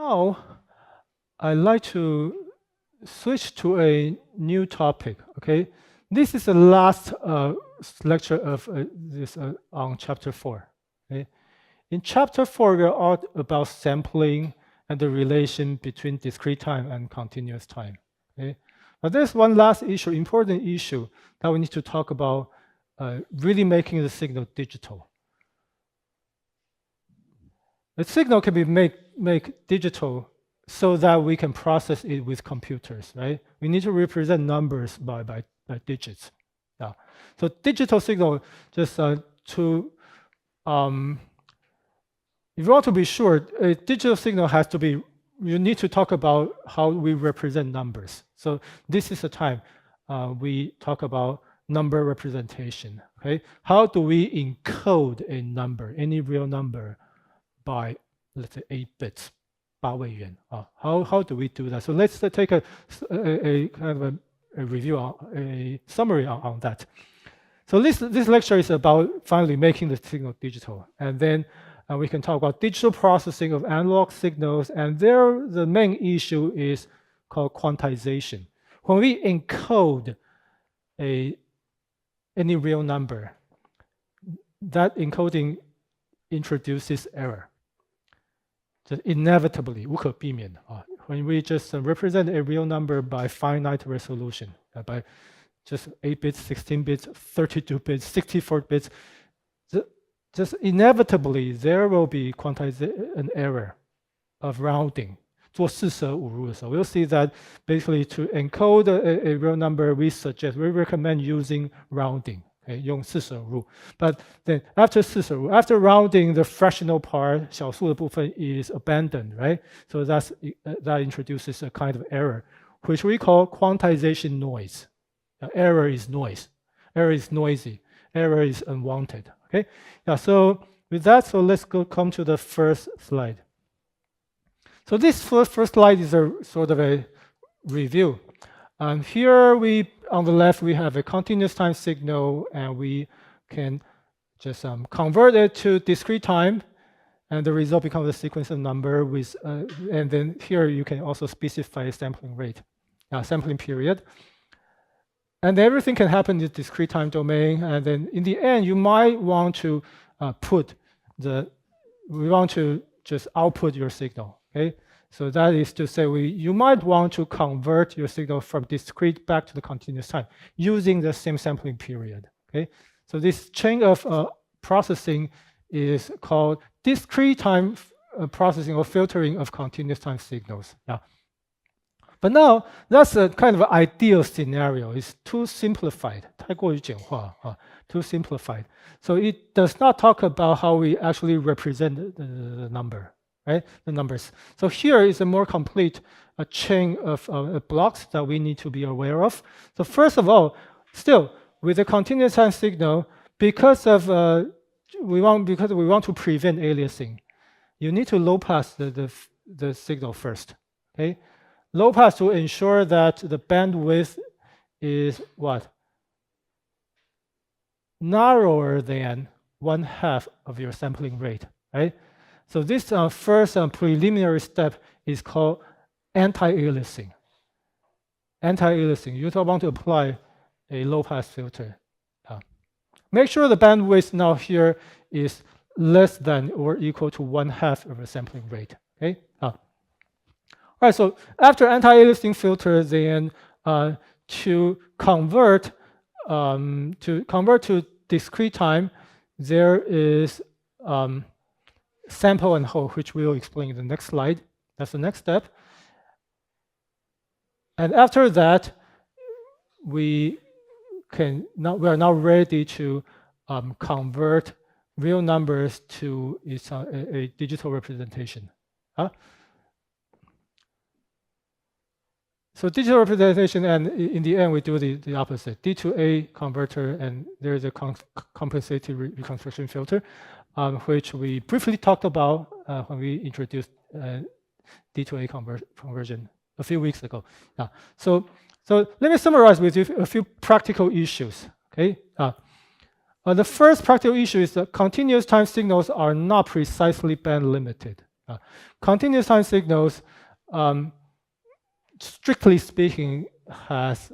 now I'd like to switch to a new topic. Okay, this is the last lecture of this on chapter 4. Okay, in chapter 4 we are all about sampling and the relation between discrete time and continuous time. Okay, but there's one last issue, important issue that we need to talk about. Really making the signal digital. The signal can be make digital so that we can process it with computers, right? We need to represent numbers by digits. Yeah. So digital signal, just if you want to be sure, a digital signal has to be, you need to talk about how we represent numbers. So this is the time we talk about number representation. Okay, how do we encode a number, any real number, by let's say 8 bits, 8位元. How do we do that? So let's take a kind of a review, a summary on that. So this lecture is about finally making the signal digital, and then we can talk about digital processing of analog signals, and there the main issue is called quantization. When we encode any real number, that encoding introduces error. Just inevitably, 无可避免. When we just represent a real number by finite resolution, by just 8 bits, 16 bits, 32 bits, 64 bits, just inevitably there will be an error of rounding. 做四舍五入的时候, we'll see that basically to encode a real number, we recommend using rounding. Okay, 用四舍五入. But then after 四舍五入, after rounding, the fractional part, 小数的部分 is abandoned, right? So that introduces a kind of error, which we call quantization noise. Error is noise. Error is noisy. Error is unwanted. Okay. Yeah. So with that, so let's come to the first slide. So this first slide is a sort of a review. Here on the left, we have a continuous time signal, and we can just convert it to discrete time, and the result becomes a sequence of number with, and then here you can also specify a sampling rate, sampling period. And everything can happen in the discrete time domain, and then in the end, you might want to we want to just output your signal. Okay, so that is to say, you might want to convert your signal from discrete back to the continuous time using the same sampling period. Okay, so this chain of processing is called discrete time processing or filtering of continuous time signals. Yeah. But now that's a kind of ideal scenario. It's too simplified. 太过于简化, too simplified. So it does not talk about how we actually represent the number, right? The numbers. So here is a more complete chain of blocks that we need to be aware of. So first of all, still with the continuous time signal, because we want to prevent aliasing, you need to low pass the signal first. Okay. Low pass to ensure that the bandwidth is what? Narrower than 1/2 of your sampling rate, right? So this first preliminary step is called anti-aliasing. Anti-aliasing, you want to apply a low pass filter. Make sure the bandwidth now here is less than or equal to 1/2 of a sampling rate, okay? All right, so after anti-aliasing filter, then to convert to discrete time, there is sample and hold, which we will explain in the next slide. That's the next step. And after that, we are now ready to convert real numbers to a digital representation. So digital representation, and in the end, we do the opposite. D2A converter, and there is a compensated reconstruction filter, which we briefly talked about when we introduced D2A conversion a few weeks ago. So let me summarize with you a few practical issues. Okay. The first practical issue is that continuous time signals are not precisely band limited. Continuous time signals, strictly speaking, has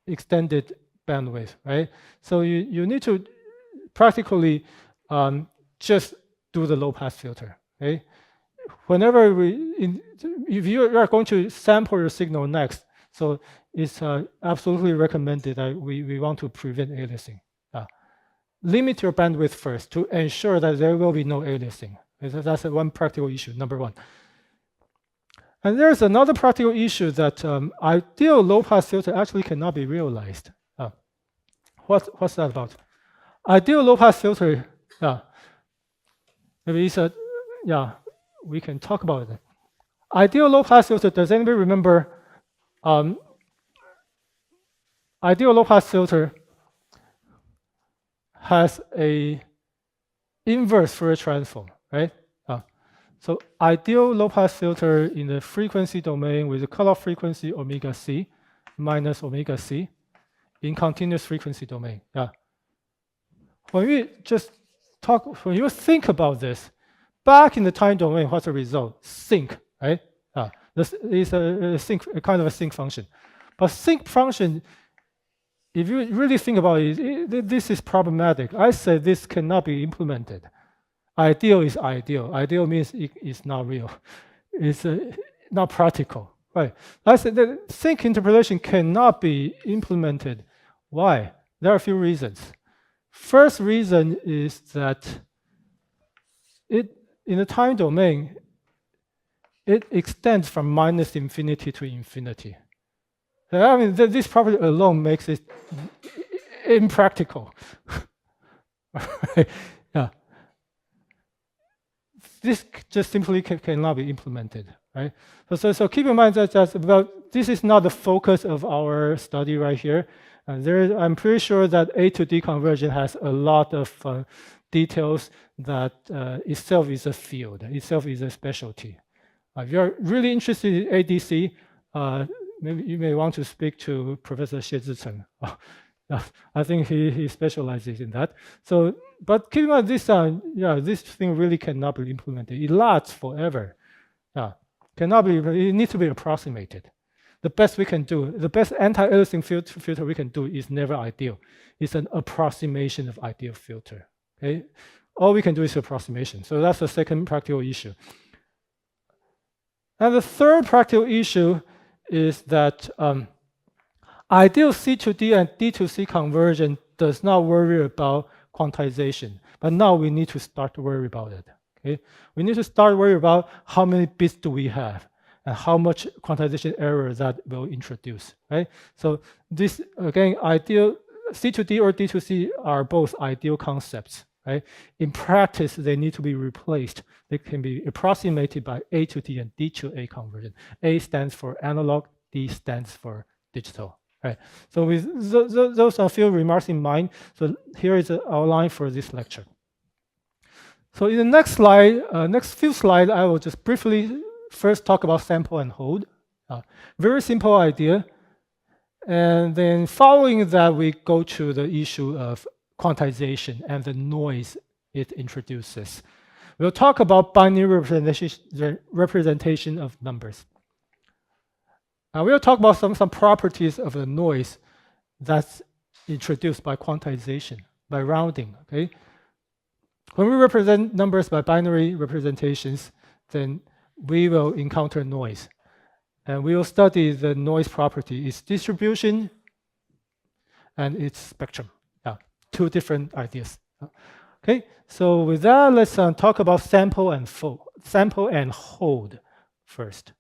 extended bandwidth, right? So you need to practically just do the low-pass filter, okay? Whenever if you are going to sample your signal next, so it's absolutely recommended that we want to prevent aliasing. Limit your bandwidth first to ensure that there will be no aliasing. That's one practical issue, number one. And there's another practical issue that ideal low-pass filter actually cannot be realized. What's that about? Ideal low-pass filter, maybe it's we can talk about it. Ideal low-pass filter, does anybody remember? Ideal low-pass filter has a inverse Fourier transform, right? So ideal low-pass filter in the frequency domain with the cutoff frequency omega c minus omega c in continuous frequency domain. When you think about this, back in the time domain, what's the result? Sinc, right? This is a kind of a sinc function. But sinc function, if you really think about it, this is problematic. I say this cannot be implemented. Ideal is ideal. Ideal means it is not real. It's not practical, right? I said the sinc interpolation cannot be implemented. Why? There are a few reasons. First reason is that in the time domain, it extends from minus infinity to infinity. I mean, this property alone makes it impractical. This just simply cannot be implemented, right? So keep in mind that this is not the focus of our study right here. I'm pretty sure that A to D conversion has a lot of details that itself is a field, itself is a specialty. If you're really interested in ADC, maybe you may want to speak to Professor Xie Zhicheng. I think he specializes in that. So, but keep in mind this, this thing really cannot be implemented. It lasts forever. Cannot be. It needs to be approximated. The best we can do, the best anti-aliasing filter we can do is never ideal. It's an approximation of ideal filter. Okay, all we can do is approximation. So that's the second practical issue. And the third practical issue is that ideal C to D and D to C conversion does not worry about quantization, but now we need to start to worry about it. Okay, we need to start worry about how many bits do we have and how much quantization error that will introduce. Right. So this again, ideal C to D or D to C are both ideal concepts. Right. In practice, they need to be replaced. They can be approximated by A to D and D to A conversion. A stands for analog, D stands for digital. Right. So with those are a few remarks in mind. So here is the outline for this lecture. So in the next slide, next few slides, I will just briefly first talk about sample and hold. Very simple idea. And then following that, we go to the issue of quantization and the noise it introduces. We'll talk about binary representation of numbers. We'll talk about some properties of the noise that's introduced by quantization, by rounding. Okay? When we represent numbers by binary representations, then we will encounter noise. And we will study the noise property, its distribution and its spectrum. Two different ideas. Okay, so with that, let's talk about sample and hold first.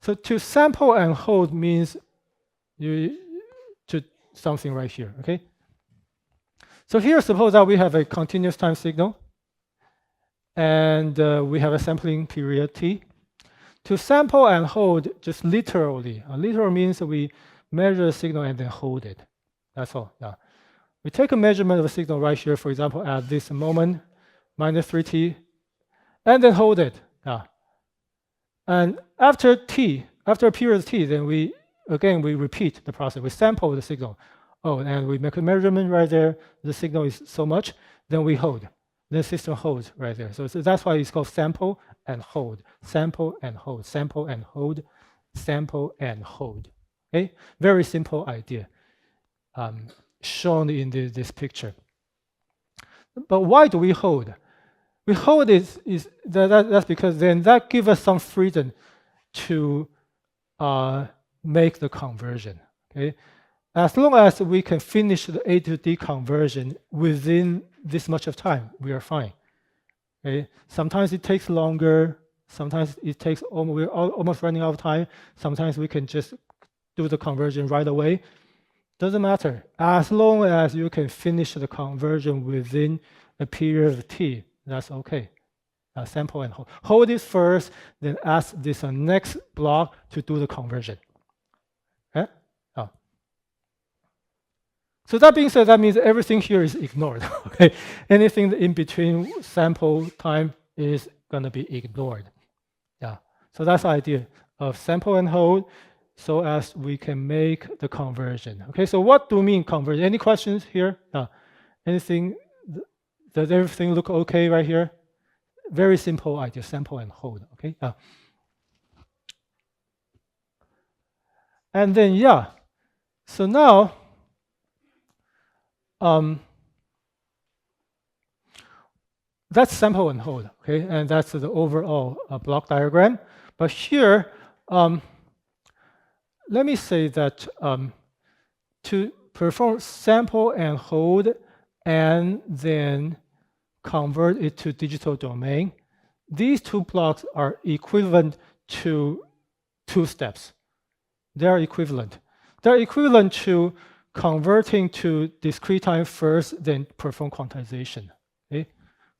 So to sample and hold means you to something right here. Okay. So here, suppose that we have a continuous time signal, and we have a sampling period t. To sample and hold, just literally, literal means we measure the signal and then hold it. That's all. We take a measurement of a signal right here, for example, at this moment, minus 3t, and then hold it. And after t, after a period of t, then we repeat the process. We sample the signal. And we make a measurement right there. The signal is so much. Then we hold. the system holds right there. So that's why it's called sample and hold, sample and hold, sample and hold, sample and hold. Okay, very simple idea shown in this picture. But why do we hold? We hold that's because then that gives us some freedom to make the conversion. Okay, as long as we can finish the A to D conversion within this much of time, we are fine. Okay, sometimes it takes longer. Sometimes it takes we're almost running out of time. Sometimes we can just do the conversion right away. Doesn't matter. As long as you can finish the conversion within a period of t, that's okay. Sample and hold. Hold it first, then ask this next block to do the conversion. Okay? Oh. So that being said, that means everything here is ignored. Okay? Anything in between sample time is going to be ignored. Yeah. So that's the idea of sample and hold, so as we can make the conversion. Okay, so what do we mean conversion? Any questions here? Anything? Does everything look okay right here? Very simple idea, sample and hold. Okay. And then so now that's sample and hold. Okay, and that's the overall block diagram. But here, let me say that to perform sample and hold and then convert it to digital domain, these two blocks are equivalent to 2 steps. They are equivalent. They're equivalent to converting to discrete time first, then perform quantization. Okay?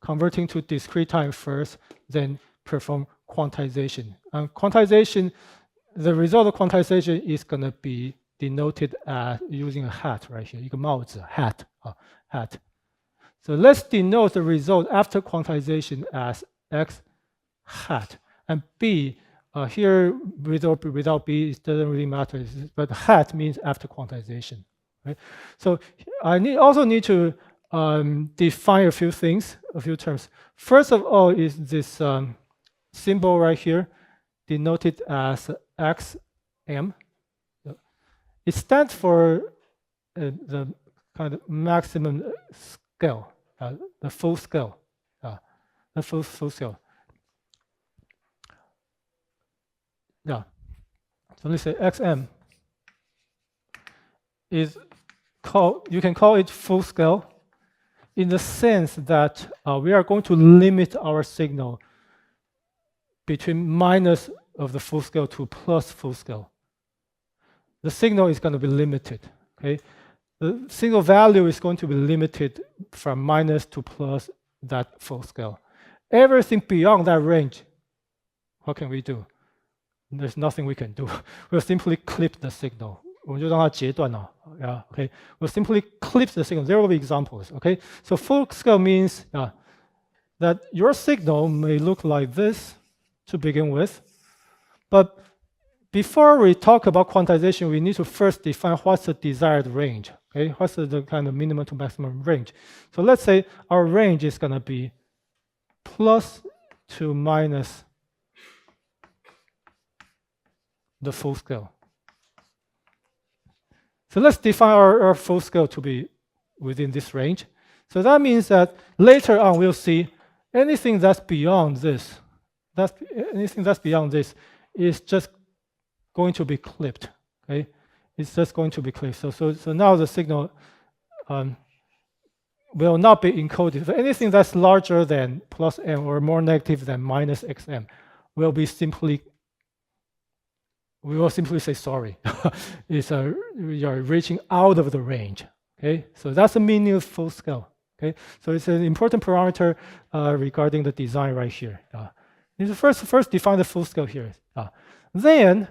Converting to discrete time first, then perform quantization. And quantization, the result of quantization is going to be denoted as using a hat right here, 一个帽子, hat. So let's denote the result after quantization as x hat. And b, here without b, it doesn't really matter, but hat means after quantization. Right? So I also need to define a few things, a few terms. First of all is this symbol right here, denoted as xm. It stands for the kind of maximum scale, the full scale, the full scale. Yeah. So let's say xm is called, you can call it full scale in the sense that we are going to limit our signal between minus of the full scale to plus full scale. The signal is going to be limited. Okay, the signal value is going to be limited from minus to plus that full scale. Everything beyond that range, what can we do? There's nothing we can do. We'll simply clip the signal. 我们就让它截断了. Yeah, okay. We'll simply clip the signal. There will be examples. Okay, so full scale means that your signal may look like this to begin with, but before we talk about quantization, we need to first define what's the desired range. Okay, what's the kind of minimum to maximum range? So let's say our range is going to be plus to minus the full scale. So let's define our full scale to be within this range. So that means that later on we'll see anything that's beyond this. Anything that's beyond this is just going to be clipped. Okay, it's just going to be clipped. So now the signal will not be encoded. So anything that's larger than plus m or more negative than minus xm will be simply. We will simply say sorry. We are reaching out of the range. Okay, so that's the meaning of full scale. Okay, so it's an important parameter regarding the design right here. You first define the full scale here. Then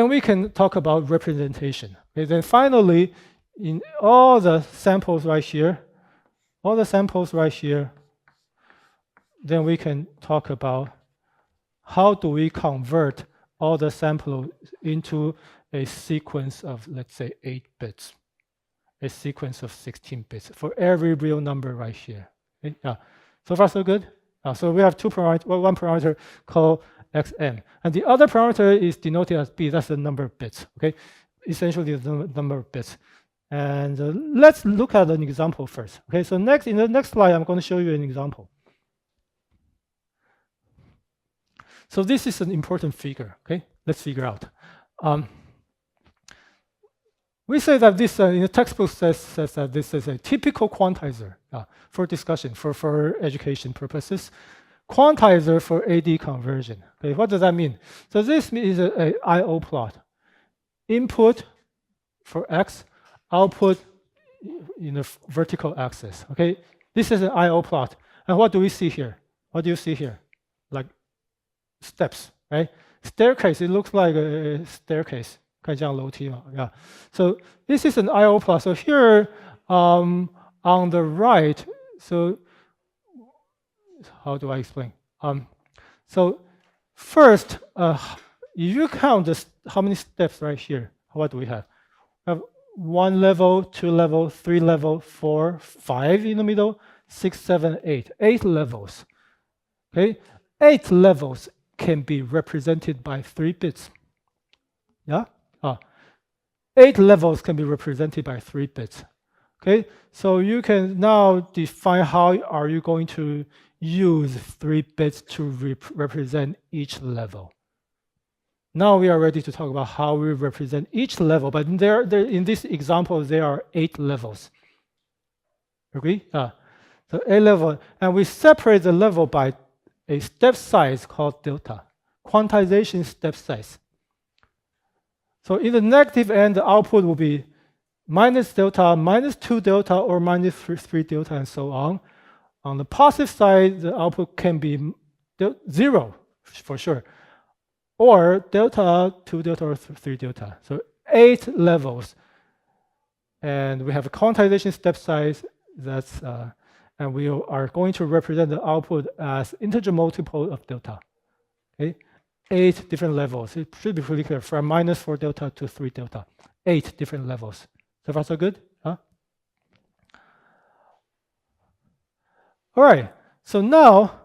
we can talk about representation. Okay, then finally, in all the samples right here, then we can talk about how do we convert all the samples into a sequence of, let's say, 8 bits. a sequence of 16 bits for every real number right here. Okay? Yeah. So far, so good. So we have one parameter called xm, and the other parameter is denoted as b. That's the number of bits. Okay, essentially the number of bits. And let's look at an example first. Okay, so in the next slide, I'm going to show you an example. So this is an important figure. Okay, let's figure out. We say that this in the textbook says that this is a typical quantizer for discussion, for education purposes. Quantizer for AD conversion. Okay, what does that mean? So this is a I/O plot. Input for x, output in the vertical axis. Okay, this is an I/O plot. And what do we see here? What do you see here? Like steps, right? Staircase. It looks like a staircase. 可以这样楼梯嘛? Yeah. So this is an I/O plot. So here on the right, so how do I explain? So first, if you count how many steps right here, what do we have? We have 1 level, 2 level, 3 level, 4, 5 in the middle, 6, 7, 8. 8 levels. Okay, 8 levels can be represented by 3 bits. Yeah. 8 levels can be represented by 3 bits. Okay, so you can now define how are you going to use 3 bits to represent each level. Now we are ready to talk about how we represent each level, but in this example, there are 8 levels. Agree? So 8 level, and we separate the level by a step size called delta, quantization step size. So in the negative end, the output will be minus delta, minus 2 delta, or minus 3 delta, and so on. On the positive side, the output can be 0 for sure, or delta, 2 delta, or 3 delta. So 8 levels. And we have a quantization step size that's, and we are going to represent the output as integer multiple of delta. Okay, 8 different levels. It should be pretty clear, from minus 4 delta to 3 delta. 8 different levels. So far, so good? Huh? All right. So now,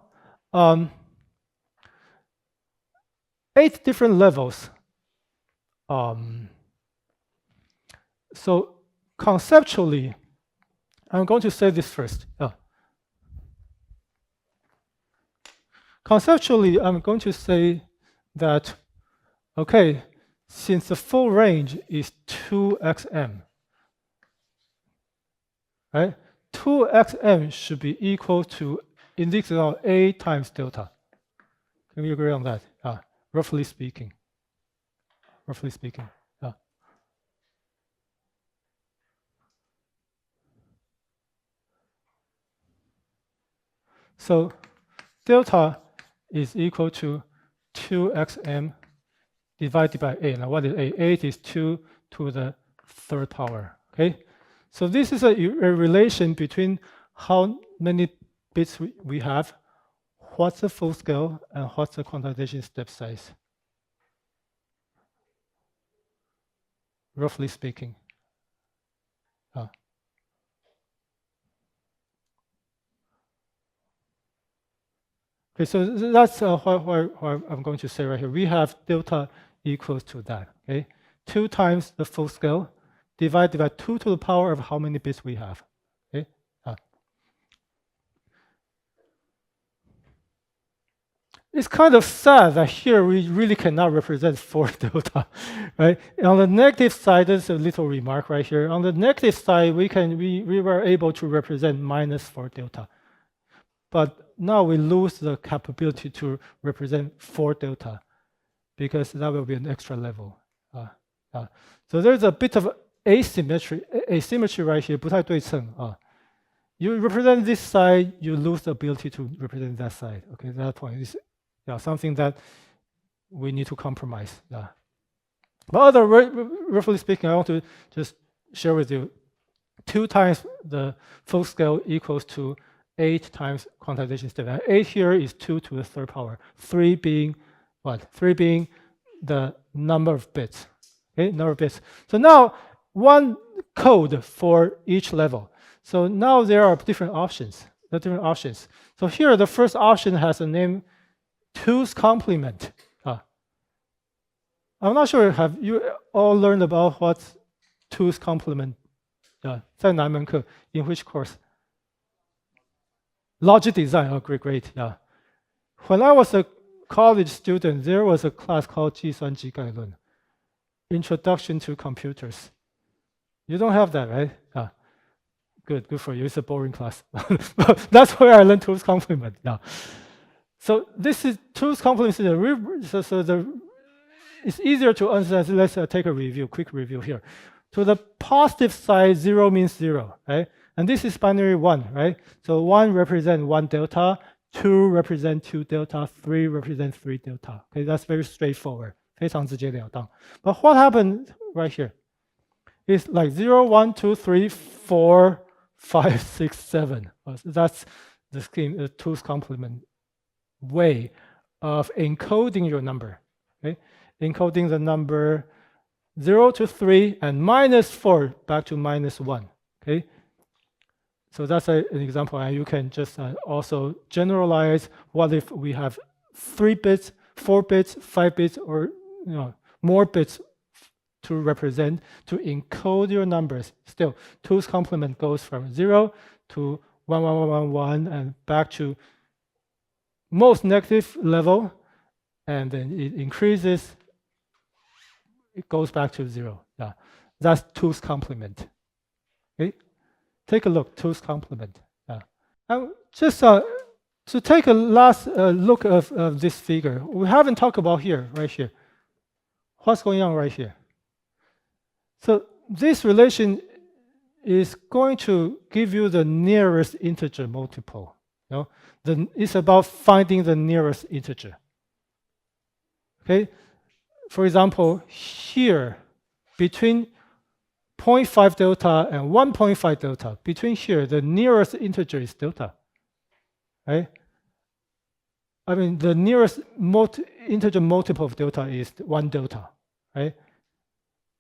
8 different levels. So conceptually, I'm going to say this first. Conceptually, I'm going to say that, okay, since the full range is 2xm, right? 2xm should be equal to, in this example, a times delta. Can we agree on that? Roughly speaking. Roughly speaking. So delta is equal to 2xm divided by 8. Now what is 8? 8 is 2 to the 3rd power. Okay? So this is a relation between how many bits we have, what's the full scale, and what's the quantization step size. Roughly speaking. Okay, so that's what I'm going to say right here. We have delta equals to that. Okay, 2 times the full scale divided by 2 to the power of how many bits we have. Okay, it's kind of sad that here we really cannot represent 4 delta, right? On the negative side, there's a little remark right here. On the negative side, we were able to represent minus 4 delta. But now we lose the capability to represent 4 delta because that will be an extra level. So there's a bit of asymmetry right here. 不太对称. You represent this side, you lose the ability to represent that side. Okay, that point is something that we need to compromise. But roughly speaking, I want to just share with you 2 times the full scale equals to 8 times quantization step. And 8 here is 2 to the 3rd power. 3 being what? 3 being the number of bits. Okay, number of bits. So now code for each level. So now there are different options. So here the first option has a name 2's complement. I'm not sure, have you all learned about what 2's complement? 在哪门课? In which course? Logic design. Oh, great. Yeah. When I was a college student, there was a class called 计算机概论, Introduction to Computers. You don't have that, right? Good for you. It's a boring class. That's where I learned 2's complement. Yeah. So this is 2's complement. It's easier to understand. Let's take a quick review here. To the positive side, 0 means 0, right? And this is binary 1, right? So 1 represents 1 delta, 2 represents 2 delta, 3 represents 3 delta. Okay, that's very straightforward. 非常直截了当. But what happened right here? It's like 0, 1, 2, 3, 4, 5, 6, 7. That's the scheme, the 2's complement way of encoding your number. Okay? Encoding the number 0 to 3 and -4 back to -1. Okay, so that's an example, and you can just also generalize. What if we have 3 bits, 4 bits, 5 bits, or more bits to represent, to encode your numbers? Still, 2's complement goes from 0 to 1, 1, 1, 1, 1, and back to most negative level, and then it increases. It goes back to 0. Yeah, that's 2's complement. Okay, take a look. 2's complement. Yeah, and just to take a last look of this figure, we haven't talked about right here. What's going on right here? So this relation is going to give you the nearest integer multiple. It's about finding the nearest integer. Okay. For example, here, between 0.5 delta and 1.5 delta, between here, the nearest integer is delta, right? I mean, the nearest integer multiple of delta is 1 delta, right?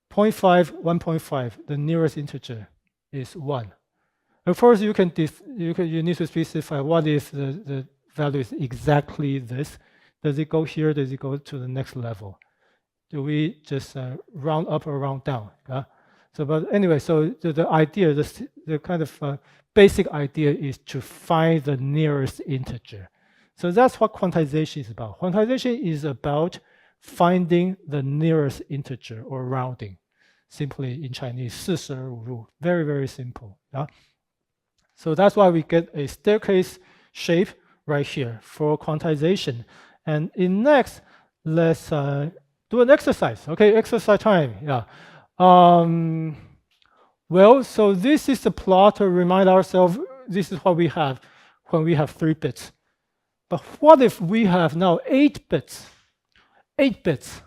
0.5, 1.5, the nearest integer is 1. Of course, you need to specify what if the value is exactly this. Does it go here? Does it go to the next level? Do we just round up or round down? So, but anyway, so the idea, the kind of basic idea is to find the nearest integer. So that's what quantization is about. Quantization is about finding the nearest integer or rounding. Simply in Chinese, 42 rule. Very, very simple. Yeah? So that's why we get a staircase shape right here for quantization. And in next, let's do an exercise. Okay, exercise time. Yeah. Well, so this is the plot to remind ourselves this is what we have when we have 3 bits. But what if we have now 8 bits? 8 bits.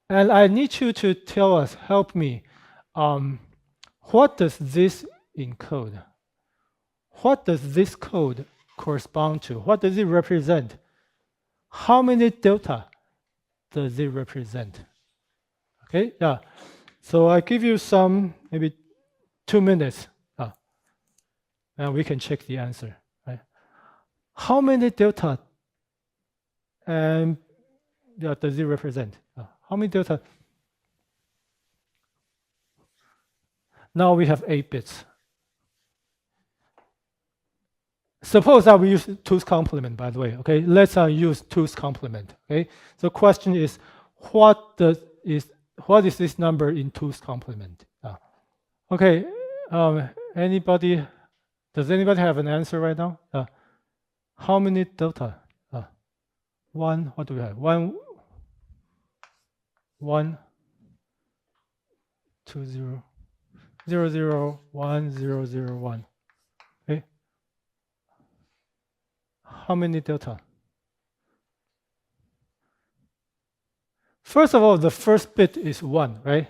And I need you to tell us, help me, what does this encode? What does this code correspond to? What does it represent? How many delta does it represent? Okay, yeah. So I give you some, maybe 2 minutes, and we can check the answer. Right? How many delta does it represent? How many delta? Now we have 8 bits. Suppose that we use 2's complement, by the way. Okay, let's use 2's complement. Okay, so the question is, what is this number in 2's complement? Okay, anybody? Does anybody have an answer right now? How many delta? 1. What do we have? 1, 2, 0, 0, 0, 1, 0, 0, 1. Okay. How many delta? First of all, the first bit is 1, right?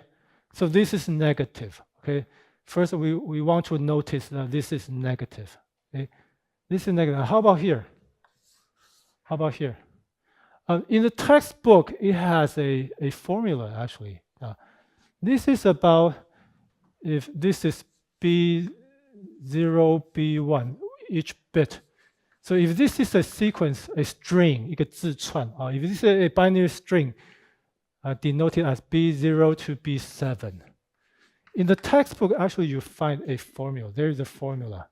So this is negative. Okay. First, we want to notice that this is negative. Okay. This is negative. How about here? How about here? In the textbook, it has a formula, actually. This is about if this is B0, B1, each bit. So if this is a sequence, a string, 一个字串, if this is a binary string, denoted as B0 to B7. In the textbook, actually, you find a formula. There is a formula.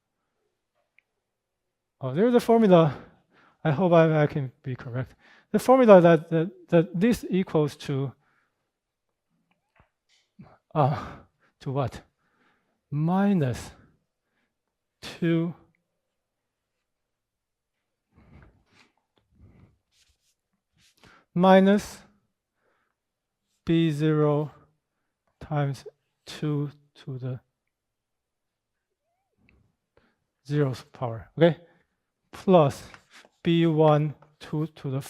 There is a formula. I hope I can be correct. The formula that this equals to what? Minus 2 minus B0 times 2 to the 0th power, okay? Plus B1 2 to the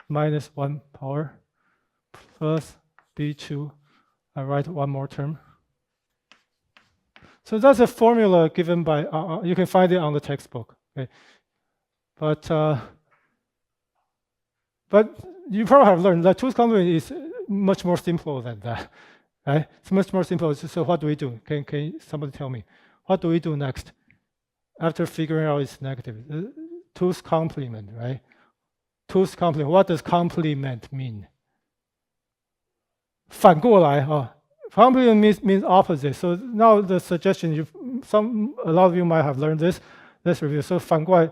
minus 1 power plus B2, I write one more term. So that's a formula given by, you can find it on the textbook, okay? But you probably have learned that two's complement is much more simple than that, right? It's much more simple. So what do we do? Can somebody tell me? What do we do next? After figuring out it's negative, two's complement, right? Two's complement. What does complement mean? 反过来, complement means opposite. So now the suggestion, a lot of you might have learned this. Let's review. So 反过来,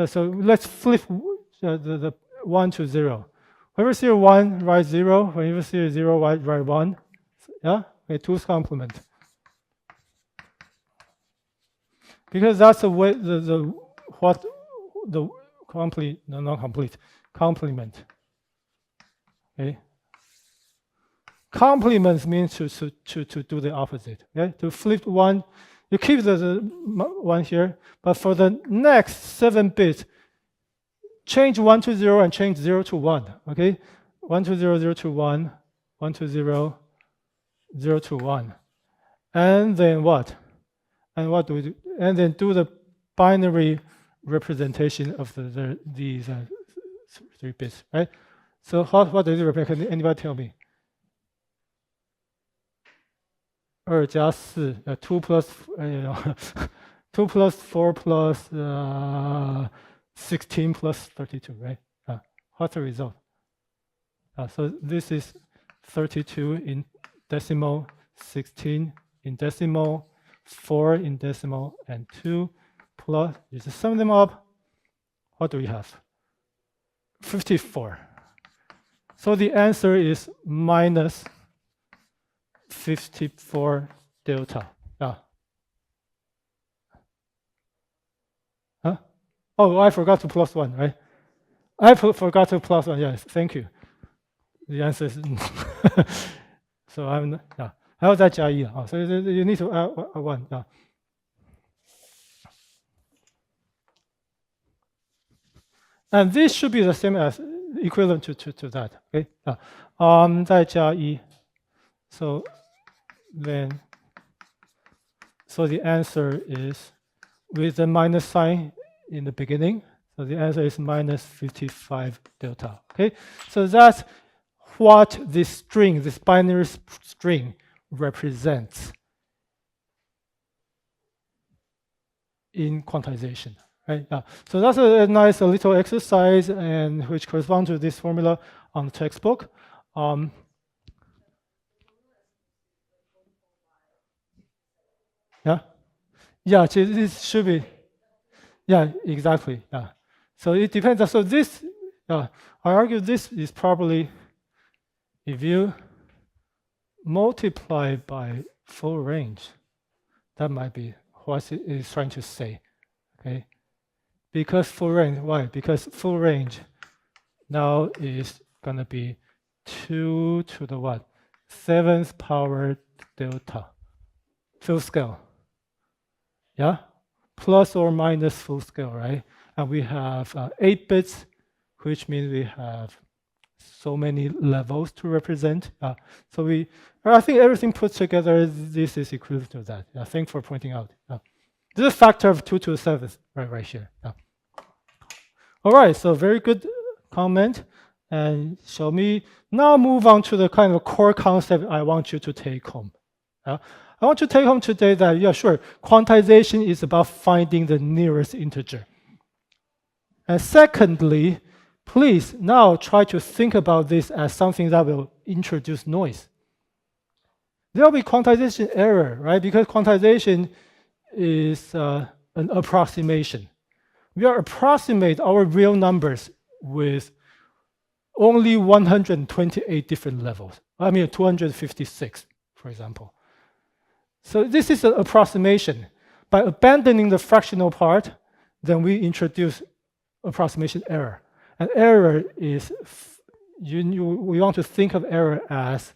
so let's flip the 1 to 0. Whenever you see a 1, write 0. Whenever you see a 0, write 1. Yeah? Okay, two's complement. Because that's the way what the complete, no, not complete, complement. Okay. Complement means to do the opposite. Okay, to flip 1, you keep the 1 here, but for the next 7 bits, change 1 to 0 and change 0 to 1. Okay, 1 to 0, 0 to 1, 1 to 0, 0 to 1, and then what? And what do we do? And then do the binary representation of these 3 bits, right? So what does it represent? Can anybody tell me? 2 加4, 2 plus 2 plus 4 plus 16 plus 32, right? What's the result? So this is 32 in decimal, 16 in decimal, 4 in decimal, and 2 plus, you just sum them up. What do we have? 54. So the answer is minus 54 delta. Huh? Oh, I forgot to plus 1, right? I forgot to plus 1, yes, thank you. The answer is so I'm, yeah. 还要再加1啊, so you need to add 1. And this should be the same as equivalent to that. Okay. 再加1. So then, so the answer is with the minus sign in the beginning. So the answer is minus 55 delta. Okay. So that's what this string, this binary string, represents in quantization, right? So that's a nice little exercise, and which corresponds to this formula on the textbook. Yeah, this should be, yeah, exactly. Yeah. So it depends. So this, I argue this is probably, if you multiply by full range, that might be what it is trying to say, okay? Because full range, why? Because full range now is gonna be 2 to the what? 7th power delta, full scale, yeah? Plus or minus full scale, right? And we have 8 bits, which means we have so many levels to represent. So I think everything put together, this is equivalent to that. Thanks for pointing out. This is a factor of 2 to the 7th right here. All right, so very good comment. And shall we now move on to the kind of core concept I want you to take home. I want to take home today that, yeah, sure, quantization is about finding the nearest integer. And secondly, please now try to think about this as something that will introduce noise. There will be quantization error, right? Because quantization is an approximation. We are approximate our real numbers with only 128 different levels. I mean, 256, for example. So this is an approximation. By abandoning the fractional part, then we introduce approximation error. And error is, we want to think of error as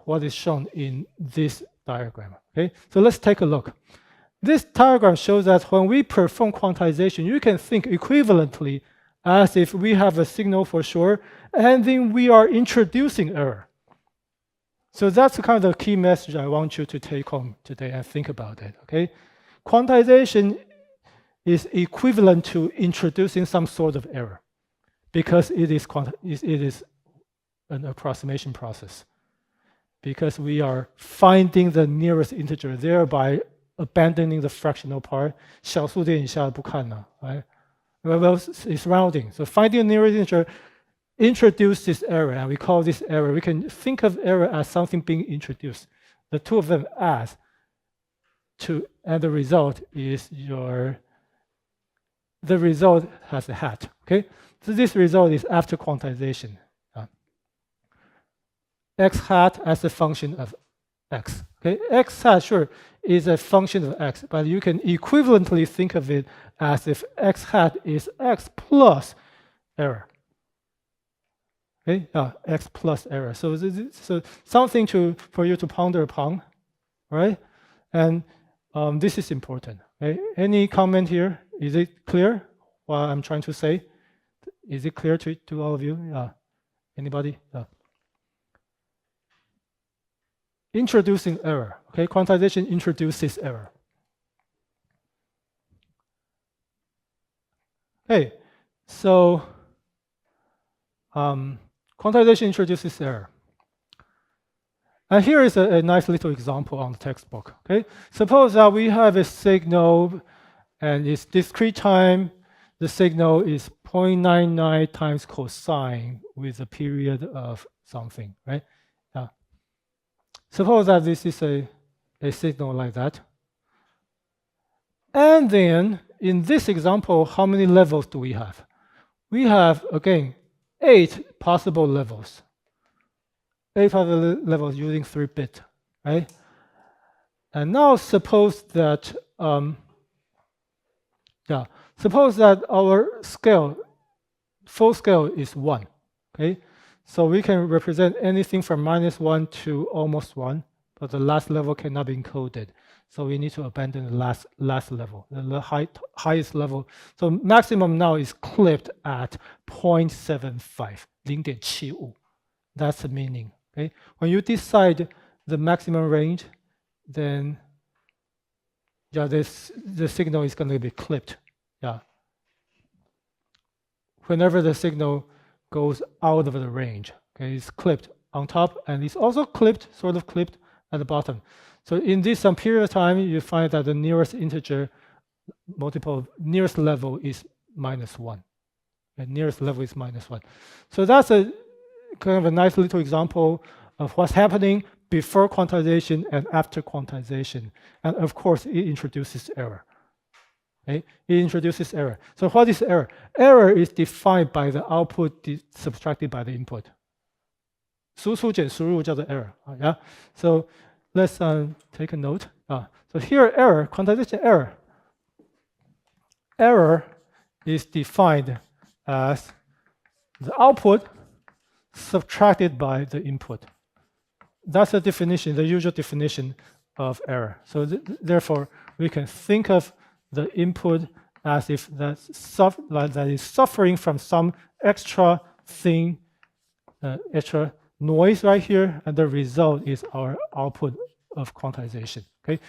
what is shown in this diagram. Okay, so let's take a look. This diagram shows that when we perform quantization, you can think equivalently as if we have a signal for sure, and then we are introducing error. So that's kind of the key message I want you to take home today and think about it. Okay, quantization is equivalent to introducing some sort of error because it is an approximation process. Because we are finding the nearest integer, thereby abandoning the fractional part. 小数点以下不看了, right? Well, it's rounding. So finding the nearest integer introduces error, and we call this error. We can think of error as something being introduced. The two of them add to, and the result is the result has a hat. Okay, so this result is after quantization. X hat as a function of x. Okay, x hat sure is a function of x, but you can equivalently think of it as if x hat is x plus error. Okay, x plus error. So something for you to ponder upon, right? And this is important. Okay? Any comment here? Is it clear what I'm trying to say? Is it clear to all of you? Anybody? Introducing error. Okay, quantization introduces error. Okay, so quantization introduces error. And here is a nice little example on the textbook. Okay, suppose that we have a signal and it's discrete time. The signal is 0.99 times cosine with a period of something, right? Suppose that this is a signal like that. And then in this example, how many levels do we have? We have, again, 8 possible levels. 8 possible levels using 3-bit, right? And now suppose that, suppose that our scale, full scale is 1, okay? So we can represent anything from -1 to almost 1, but the last level cannot be encoded. So we need to abandon the last level, the highest level. So maximum now is clipped at 0.75, 0.75. That's the meaning. Okay? When you decide the maximum range, then the signal is going to be clipped. Whenever the signal goes out of the range, okay, it's clipped on top, and it's also clipped, sort of clipped at the bottom. So in this some period of time, you find that the nearest integer nearest level is -1. The nearest level is -1. So that's a kind of a nice little example of what's happening before quantization and after quantization. And of course, it introduces error. Okay? It introduces error. So what is error? Error is defined by the output subtracted by the input. 输出减输入叫做 error. Yeah. So let's take a note. So here, error, quantization error. Error is defined as the output subtracted by the input. That's the definition, the usual definition of error. So therefore, we can think of the input as if that is suffering from some extra thing, extra noise right here, and the result is our output of quantization. Okay,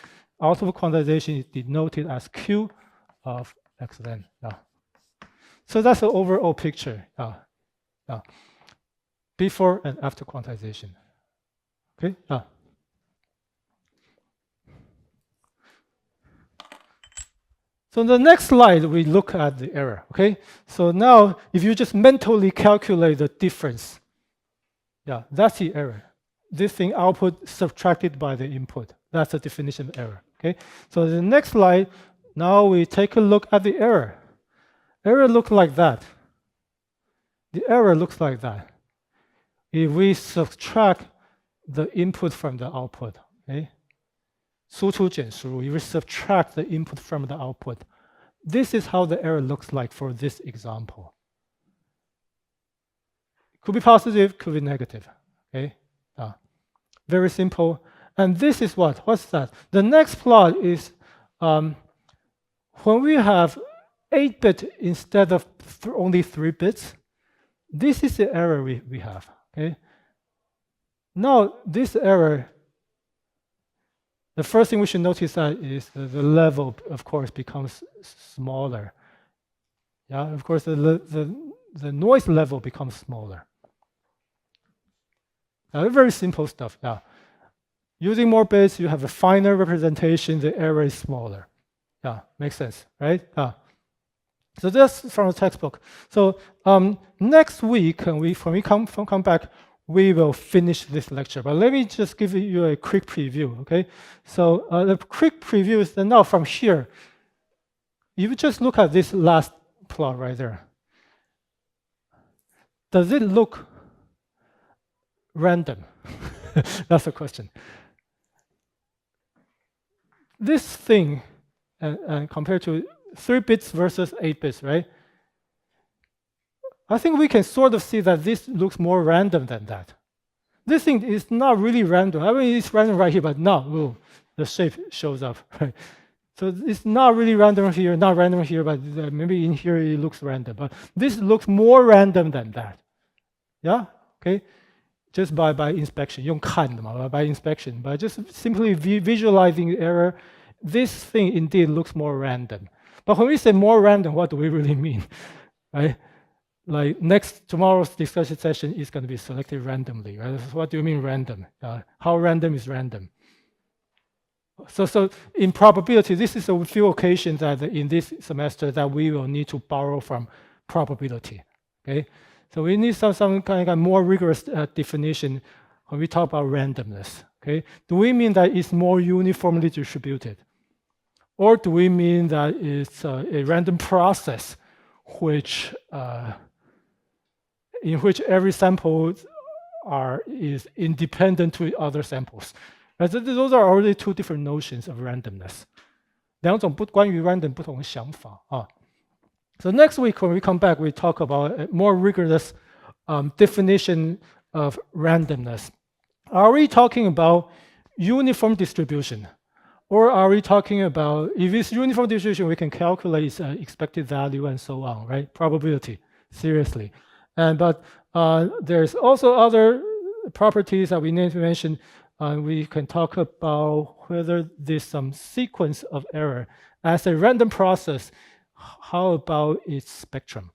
output of quantization is denoted as Q of xn. So that's the overall picture. Before and after quantization. Okay. So the next slide, we look at the error, okay? So now, if you just mentally calculate the difference, yeah, that's the error. This thing output subtracted by the input. That's the definition of error, okay? So the next slide, now we take a look at the error. Error looks like that. The error looks like that. If we subtract the input from the output, okay? 输出减输入, if we subtract the input from the output, this is how the error looks like for this example. Could be positive, could be negative, okay? Very simple. And this is what? What's that? The next plot is when we have 8-bit instead of only 3 bits, this is the error we have, okay? Now, this error, the first thing we should notice that is the level, of course, becomes smaller. Yeah, of course, the noise level becomes smaller. Very simple stuff. Yeah, using more bits, you have a finer representation. The error is smaller. Yeah, makes sense, right? So that's from the textbook. So next week, when we come back, we will finish this lecture. But let me just give you a quick preview, okay? So the quick preview is that now from here, you just look at this last plot right there. Does it look random? That's the question. This thing, and compared to 3 bits versus 8 bits, right? I think we can sort of see that this looks more random than that. This thing is not really random. I mean, it's random right here, but no, the shape shows up, right? So it's not really random here, not random here, but maybe in here it looks random. But this looks more random than that. Yeah, okay? Just by inspection, 用看的嘛, by inspection, by just simply visualizing the error, this thing indeed looks more random. But when we say more random, what do we really mean, right? Like tomorrow's discussion session is going to be selected randomly, right? What do you mean random? How random is random? So in probability, this is a few occasions that in this semester that we will need to borrow from probability, okay? So we need some kind of more rigorous definition when we talk about randomness, okay? Do we mean that it's more uniformly distributed? Or do we mean that it's a random process in which every sample is independent to other samples? Right? Those are already 2 different notions of randomness. 2种关于 random 不同的想法啊。So next week when we come back, we talk about a more rigorous definition of randomness. Are we talking about uniform distribution? Or are we talking about, if it's uniform distribution, we can calculate its expected value and so on, right? Probability, seriously. But there's also other properties that we need to mention. We can talk about whether there's some sequence of error. As a random process, how about its spectrum?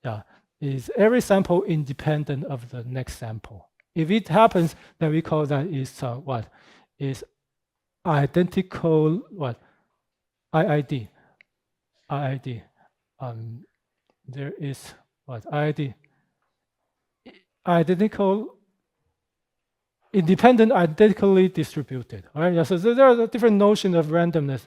Yeah, is every sample independent of the next sample? If it happens, then we call that is what? Is identical what? IID. IID. There is what? IID. Identical, independent, identically distributed. All right. Yeah, so there are different notions of randomness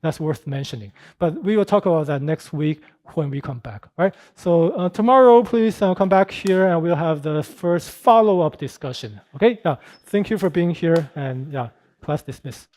that's worth mentioning. But we will talk about that next week when we come back. All right. So tomorrow, please come back here, and we'll have the first follow-up discussion. Okay. Yeah. Thank you for being here, and yeah, class dismissed.